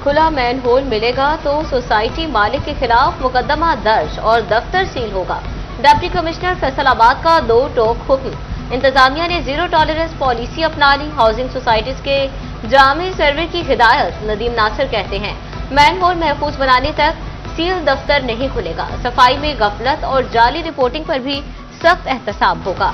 खुला man whole मिलेगा तो सोसाइटी मालिक के खिलाफ मुकदमा दर्ज और दफ्तर सील होगा। डिप्टी कमिश्नर फैसलाबाद का दो टोक हुक्म। इंतजामिया ने जीरो टॉलरेंस पॉलिसी अपना ली। हाउसिंग सोसाइटीज के जामी सर्वे की हिदायत। नदीम नासिर कहते हैं मैन होल महफूज बनाने तक सील दफ्तर नहीं खुलेगा। सफाई में गफलत और जाली रिपोर्टिंग पर भी सख्त एहतसाब होगा।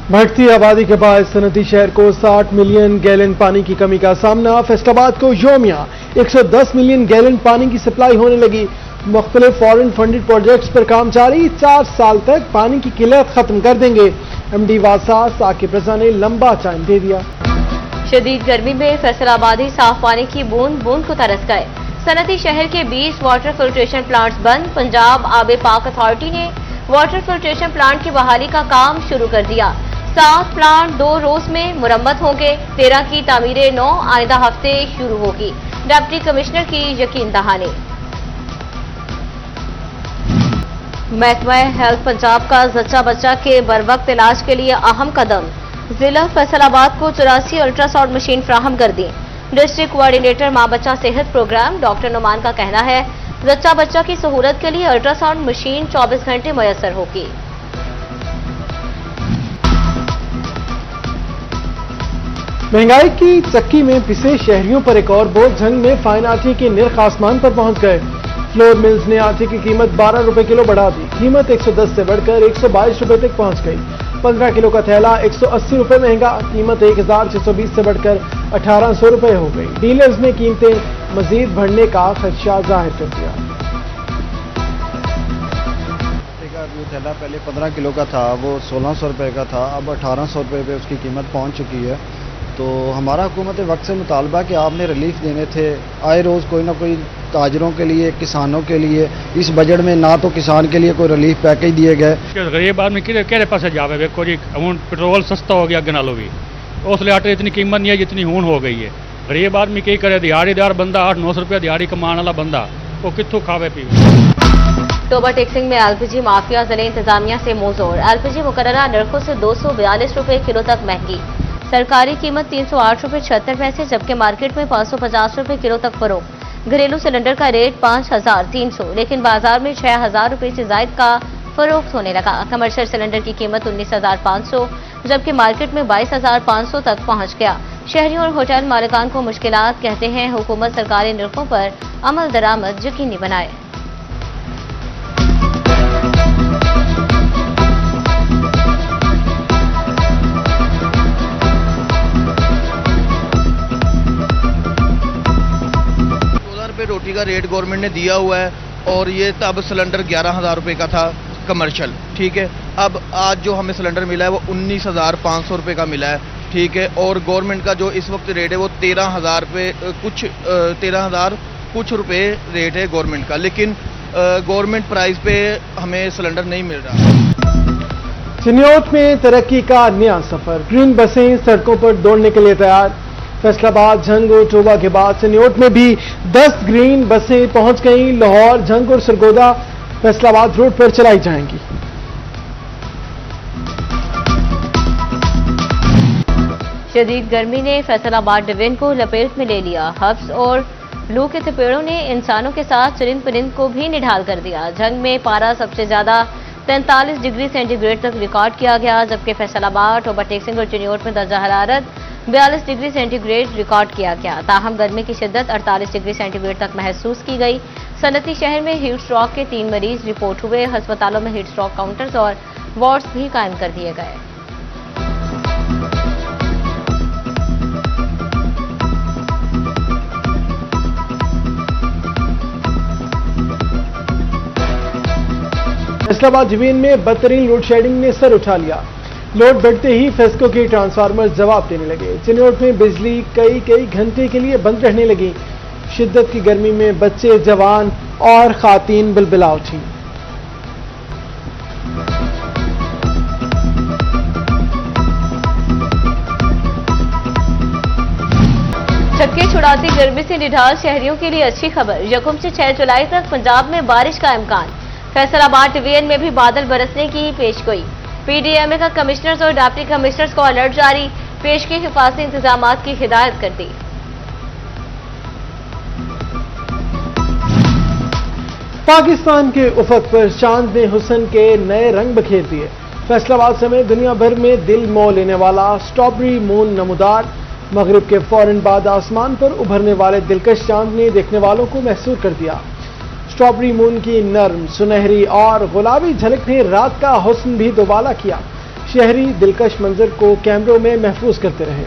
बढ़ती आबादी के बाद सनती शहर को 60 मिलियन गैलन पानी की कमी का सामना। फैसलाबाद को यौमिया 110 मिलियन गैलन पानी की सप्लाई होने लगी। मुख्तलिफ फॉरेन फंडेड प्रोजेक्ट्स पर काम जारी। 4 साल तक पानी की किल्लत खत्म कर देंगे। एमडी वासा साकिब रजा ने लंबा टाइम दे दिया। शदीद गर्मी में फैसलाबादी साफ पानी की बूंद बूंद को तरस गए। सनती शहर के 20 वाटर फिल्ट्रेशन प्लांट्स बंद। पंजाब आबे पाक अथॉरिटी ने वाटर फिल्ट्रेशन प्लांट की बहाली का काम शुरू कर दिया। 7 प्लांट 2 रोज में मुरम्मत होंगे। 13 की तामीरें 9 आइंदा हफ्ते शुरू होगी। डिप्टी कमिश्नर की यकीन दहानी। महकमा हेल्थ पंजाब का जच्चा बच्चा के बरवक्त इलाज के लिए अहम कदम। जिला फैसलाबाद को 84 अल्ट्रासाउंड मशीन फराहम कर दी। डिस्ट्रिक्ट कोऑर्डिनेटर मां बच्चा सेहत प्रोग्राम डॉक्टर नुमान का कहना है जच्चा बच्चा की सहूलत के लिए अल्ट्रासाउंड मशीन 24 घंटे मुयस्सर होगी। महंगाई की चक्की में पिसे शहरियों पर एक और बोझ। झंग में फाइन आटे के निर्ख आसमान पर पहुंच गए। फ्लोर मिल्स ने आटे की कीमत 12 रुपए किलो बढ़ा दी। कीमत 110 से बढ़कर 122 रुपए तक पहुंच गई। 15 किलो का थैला 180 रुपए महंगा। कीमत 1620 से बढ़कर 1800 रुपए हो गई। डीलर्स ने कीमतें मजीद बढ़ने का खदशा जाहिर कर दिया। जो थैला पहले 15 किलो का था वो 1600 रुपए का था, अब 1800 रुपए पे उसकी कीमत पहुंच चुकी है। तो हमारा हुकूमत वक्त से मुतालबा कि आपने रिलीफ देने थे। आए रोज़ कोई ना कोई ताजरों के लिए, किसानों के लिए। इस बजट में ना तो किसान के लिए कोई रिलीफ पैकेज दिए गए। गरीब आदमी किहड़े पासे जावे। देखो जी हुण पेट्रोल सस्ता हो गया अगे नालों भी। उसले आटे इतनी कीमत नहीं है जितनी हुण हो गई है। गरीब आदमी की करे, दिहाड़ीदार बंदा 800-900 रुपया दिहाड़ी कमाने वाला बंदा वो कित्थों खावे पीवे। टोबा टैक्सिंग में एलपीजी माफिया जिले इंतजामिया से मुंहजोर। एलपीजी मुकर्ररा नरखों से 242 रुपए किलो तक महंगी। सरकारी कीमत 308 रुपए 76 पैसे, जबकि मार्केट में 550 रुपए किलो तक फरोख्त। घरेलू सिलेंडर का रेट 5300, लेकिन बाजार में 6000 रुपए से जायद का फरोख्त होने लगा। कमर्शियल सिलेंडर की कीमत 19500, जबकि मार्केट में 22500 तक पहुंच गया। शहरियों और होटल मालिकान को मुश्किलात। कहते हैं हुकूमत सरकारी निर्खों पर अमल दरामद यकीनी बनाए। रोटी का रेट गवर्नमेंट ने दिया हुआ है और ये तब सिलेंडर 11,000 रुपए का था कमर्शियल, ठीक है। अब आज जो हमें सिलेंडर मिला है वो 19,500 रुपए का मिला है, ठीक है। और गवर्नमेंट का जो इस वक्त रेट है वो 13,000 रुपये कुछ रुपए रेट है गवर्नमेंट का, लेकिन गवर्नमेंट प्राइस पे हमें सिलेंडर नहीं मिल रहा। चिन्योट में तरक्की का नया सफर। ग्रीन बसें सड़कों पर दौड़ने के लिए तैयार। फैसलाबाद, झंग और टोबा के बाद चिन्योट में भी 10 ग्रीन बसें पहुंच गईं। लाहौर, झंग और सरगोदा फैसलाबाद रोड पर चलाई जाएंगी। शदीद गर्मी ने फैसलाबाद डिवीजन को लपेट में ले लिया। हब्स और लू के थपेड़ों ने इंसानों के साथ चरिंद परिंद को भी निढाल कर दिया। झंग में पारा सबसे ज्यादा 43 डिग्री सेंटीग्रेड तक रिकॉर्ड किया गया, जबकि फैसलाबाद, टोबा टैक्सिंग और चिन्योट में दर्जा हरारत 42 डिग्री सेंटीग्रेड रिकॉर्ड किया गया। ताहम गर्मी की शिद्दत 48 डिग्री सेंटीग्रेड तक महसूस की गई। सनती शहर में हीट स्ट्रोक के 3 मरीज रिपोर्ट हुए। अस्पतालों में हीट स्ट्रोक काउंटर्स और वार्ड्स भी कायम कर दिए गए। फैसलाबाद डिवीजन में बदतरीन लोड शेडिंग ने सर उठा लिया। लोड बढ़ते ही फेस्को के ट्रांसफार्मर जवाब देने लगे। चिन्योट में बिजली कई घंटे के लिए बंद रहने लगी। शिद्दत की गर्मी में बच्चे, जवान और खातीन बिलबिला उठी। छक्के छुड़ाती गर्मी से निढाल शहरियों के लिए अच्छी खबर। यकम से 6 जुलाई तक पंजाब में बारिश का इम्कान। फैसलाबाद डिवीजन में भी बादल बरसने की पेशगोई। PDMA का कमिश्नर्स और डिप्टी कमिश्नर्स को अलर्ट जारी, पेश की हिफाजती इंतजामात की हिदायत कर दी। पाकिस्तान के उफक पर चांद ने हुस्न के नए रंग बखेर दिए। फैसलाबाद समेत दुनिया भर में दिल मोह लेने वाला स्ट्रॉबेरी मून नमूदार, मगरिब के फौरन बाद आसमान पर उभरने वाले दिलकश चांद ने देखने वालों को महसूस कर दिया। स्ट्रॉबेरी मून की नर्म, सुनहरी और गुलाबी झलक ने रात का हुस्न भी दोबाला किया। शहरी दिलकश मंजर को कैमरों में महफूज करते रहे।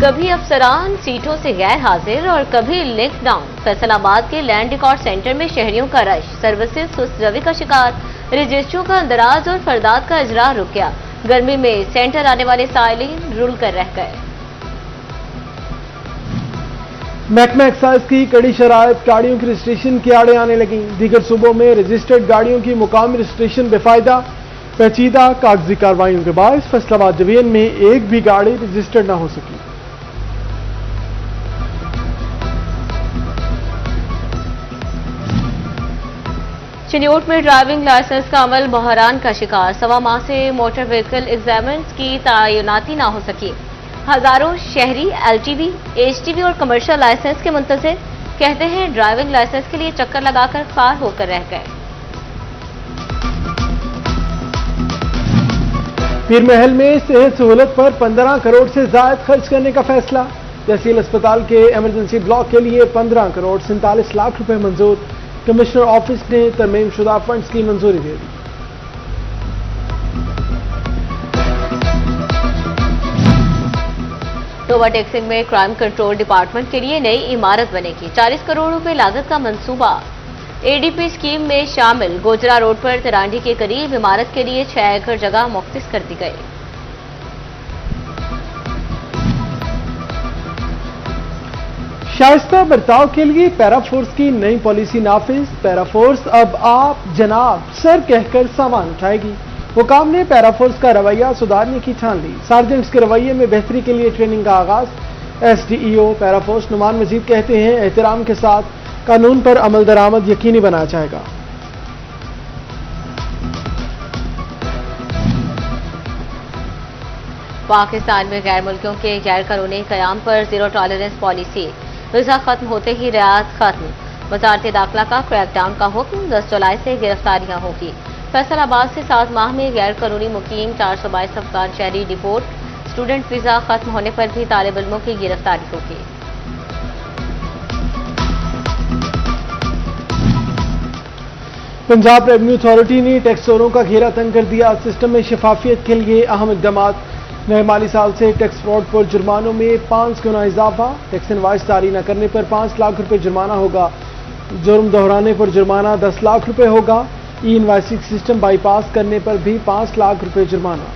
कभी अफसरान सीटों से गैर हाजिर और कभी लिंक डाउन। फैसलाबाद के लैंड रिकॉर्ड सेंटर में शहरियों का रश, सर्विसेज सुस्त रवि का शिकार, रजिस्ट्रियों का अंदराज और फरदात का इजरा रुक गया। गर्मी में सेंटर आने वाले साइलिन रुल कर रह गए। महकमा एक्साइज की कड़ी शराइत, गाड़ियों की रजिस्ट्रेशन के आड़े आने लगी। दीगर सूबों में रजिस्टर्ड गाड़ियों की मुकामी रजिस्ट्रेशन बेफायदा, पेचीदा कागजी कार्रवाइयों के बायस फैसलाबाद डिवीजन में एक भी गाड़ी रजिस्टर्ड न हो सकी। चिन्योट में ड्राइविंग लाइसेंस का अमल बहरान का शिकार, 1.25 माह से मोटर व्हीकल एग्जामिनर्स की तैनाती न हो सकी। हजारों शहरी LTV, HTV और कमर्शियल लाइसेंस के मुंतजिर, कहते हैं ड्राइविंग लाइसेंस के लिए चक्कर लगाकर खार होकर रह गए। पीर महल में सेहत सहूलत पर 15 करोड़ से ज्यादा खर्च करने का फैसला। तहसील अस्पताल के इमरजेंसी ब्लॉक के लिए 15 करोड़ 47 लाख रुपए मंजूर। कमिश्नर ऑफिस ने तरमीम शुदा फंड्स की मंजूरी दे दी। ओवरटेक्सिंग में क्राइम कंट्रोल डिपार्टमेंट के लिए नई इमारत बनेगी। 40 करोड़ रुपए लागत का मंसूबा ADP स्कीम में शामिल। गोजरा रोड पर तिरांडी के करीब इमारत के लिए 6 एकड़ जगह मुख्तस कर दी गई। शाइस्ता बर्ताव के लिए पैराफोर्स की नई पॉलिसी नाफिज। पैराफोर्स अब आप जनाब सर कहकर सामान उठाएगी। हुकाम ने पैराफोर्स का रवैया सुधारने की ठान ली। सार्जेंट्स के रवैये में बेहतरी के लिए ट्रेनिंग का आगाज। SDEO पैराफोर्स नुमान मजीद कहते हैं एहतराम के साथ कानून पर अमल दरामद यकीनी बनाया जाएगा। पाकिस्तान में गैर मुल्कियों के गैर कानूनी कयाम पर जीरो टॉलरेंस पॉलिसी। वीजा खत्म होते ही रियायत खत्म। वजारत दाखिला का क्रैकडाउन का हुक्म। 10 जुलाई से गिरफ्तारियां होगी। फैसलाबाद से 7 माह में गैर कानूनी मुकीम 422 अफगान शहरी डिपोर्ट। स्टूडेंट वीजा खत्म होने पर भी तालिब इल्मों की गिरफ्तारी होगी। पंजाब रेवेन्यू अथॉरिटी ने टैक्स चोरों का घेरा तंग कर दिया। सिस्टम में शफाफियत के लिए अहम इकदाम। नए माली साल से टैक्स फ्रॉड पर जुर्मानों में 5 गुना इजाफा। टैक्स इनवाइस जारी न करने पर 5 लाख रुपए जुर्माना होगा। जुर्म दोहराने पर जुर्माना 10 लाख रुपए होगा। ई इनवाइसिंग सिस्टम बाईपास करने पर भी 5 लाख रुपए जुर्माना।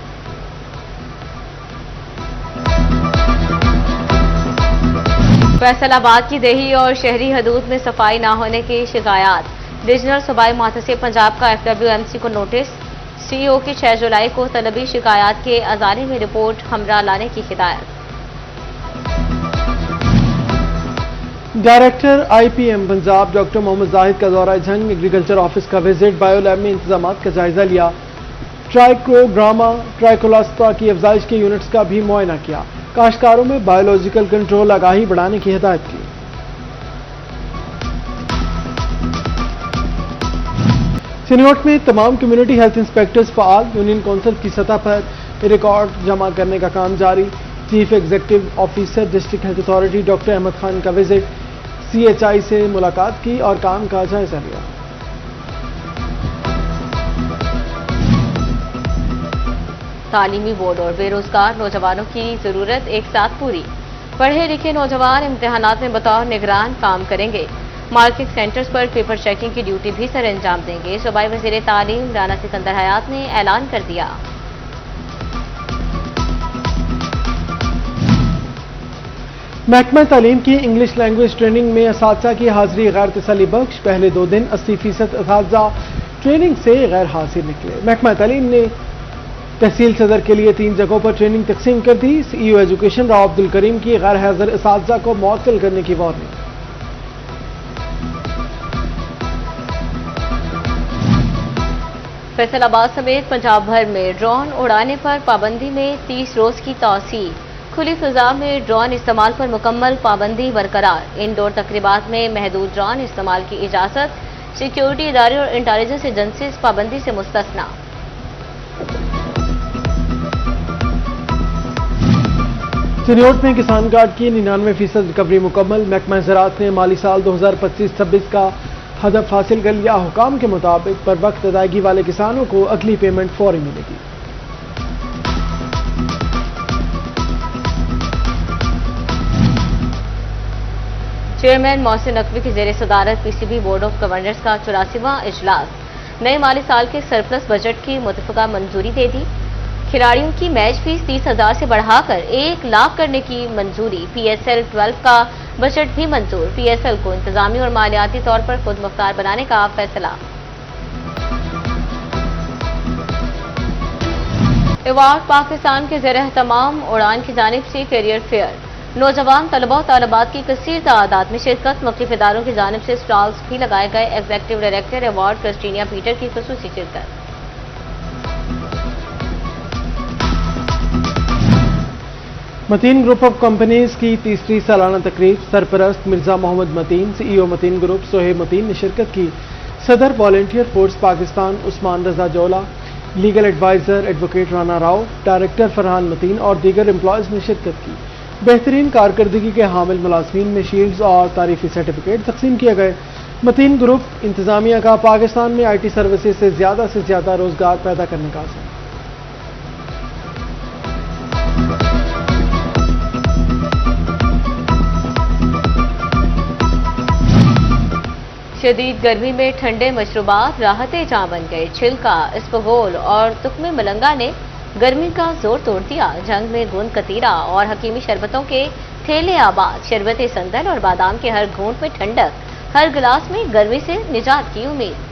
फैसलाबाद की देही और शहरी हदूद में सफाई न होने की शिकायत। डिविजनल सूबाई मुहतसिब पंजाब का FWMC को नोटिस। CEO की 6 जुलाई को तलबी शिकायत के अजारे में रिपोर्ट हमरा लाने की हिदायत। Director IPM Punjab doctor Mohammad Zahid का दौरा जंग। एग्रीकल्चर ऑफिस का विजिट। बायोलैब में इंतजाम का जायजा लिया। ट्राइक्रोग्रामा ट्राइकोलास्टा की अफजाइश के यूनिट्स का भी मुआयना किया। काश्तकारों में बायोलॉजिकल कंट्रोल आगाही बढ़ाने की हिदायत की। चिन्योट में तमाम कम्युनिटी हेल्थ इंस्पेक्टर्स फाल। यूनियन काउंसिल की सतह पर रिकॉर्ड जमा करने का काम जारी। Chief executive officer district health authority doctor Ahmad Khan का विजिट। CHI से मुलाकात की और काम का जायजा लिया। तालीमी बोर्ड और बेरोजगार नौजवानों की जरूरत एक साथ पूरी। पढ़े लिखे नौजवान इम्तिहानात में बतौर निगरान काम करेंगे। मार्किंग सेंटर्स पर पेपर चेकिंग की ड्यूटी भी सर अंजाम देंगे। सूबाई वजीर तालीम राना सिकंदर हयात ने ऐलान कर दिया। महकमा तालीम की इंग्लिश लैंग्वेज ट्रेनिंग में असातिज़ा की हाजिरी गैर तसल्ली बख्श। पहले 2 दिन 80% असातिज़ा ट्रेनिंग से गैर हाजिर निकले। महकमा तालीम ने तहसील सदर के लिए 3 जगहों पर ट्रेनिंग तकसीम कर दी। सीईओ एजुकेशन राव अब्दुल करीम की गैर हाजिर असातिज़ा को मुअत्तल करने की वार्निंग। फैसलाबाद समेत पंजाब भर में ड्रोन उड़ाने पर पाबंदी में 30 रोज की तौसीह। खुली फिजा में ड्रोन इस्तेमाल पर मुकम्मल पाबंदी बरकरार। इंडोर तकरीबात में महदूद ड्रोन इस्तेमाल की इजाजत। सिक्योरिटी इदारे और इंटेलिजेंस एजेंसी इस पाबंदी से मुस्तस्ना। चिन्योट में किसान कार्ड की 99% रिकवरी मुकम्मल। महकमा ज़राअत ने माली साल 2025-26 का हदफ हासिल कर लिया। हुकाम के मुताबिक पर वक्त अदायगी वाले किसानों को अगली पेमेंट फौरी मिलेगी। चेयरमैन मोहसिन नकवी की जेर सदारत पीसीबी बोर्ड ऑफ गवर्नर्स का 84वां इजलास। नए माली साल के सरप्लस बजट की मुतफिका मंजूरी दे दी। खिलाड़ियों की मैच फीस 30,000 से बढ़ाकर 1 लाख करने की मंजूरी। PSL 12 का बजट भी मंजूर। PSL को इंतजामी और मालियाती तौर पर खुद मुख्तार बनाने का फैसला। अवार्ड पाकिस्तान के ज़ेर एहतमाम उड़ान की जानिब से करियर फेयर। नौजवान तलबा और तालिबात की कसीर तादाद में शिरकत। मुख्तलिफ इदारों की जानिब से स्टॉल्स भी लगाए गए। एग्जीक्यूटिव डायरेक्टर अवार्ड क्रिस्टीनिया पीटर की खुसूसी शिरकत। मतीन ग्रुप ऑफ कंपनीज की तीसरी सालाना तकरीब। सरपरस्त मिर्जा मोहम्मद मतीन, सीईओ मतीन ग्रुप सोहेब मतीन ने शिरकत की। सदर volunteer force Pakistan Usman Raza Jola, legal adviser advocate Rana Rao, director Farhan Mateen और दीगर एम्प्लॉयज ने शिरकत की। बेहतरीन कारकर्दगी के हामिल मुलाजमीन में शील्ड्स और तारीफी सर्टिफिकेट तकसीम किए गए। मतीन ग्रुप इंतजामिया का पाकिस्तान में IT सर्विसेज से ज्यादा रोजगार पैदा करने का आज़म। शदीद गर्मी में ठंडे मशरूबात राहते जहां बन गए। छिलका, इसबगोल और तुख्मे मलंगा ने गर्मी का जोर तोड़ दिया। जंग में गोंद कतीरा और हकीमी शरबतों के ठेले आबाद। शरबत संदल और बादाम के हर घूंट में ठंडक, हर गिलास में गर्मी से निजात की उम्मीद।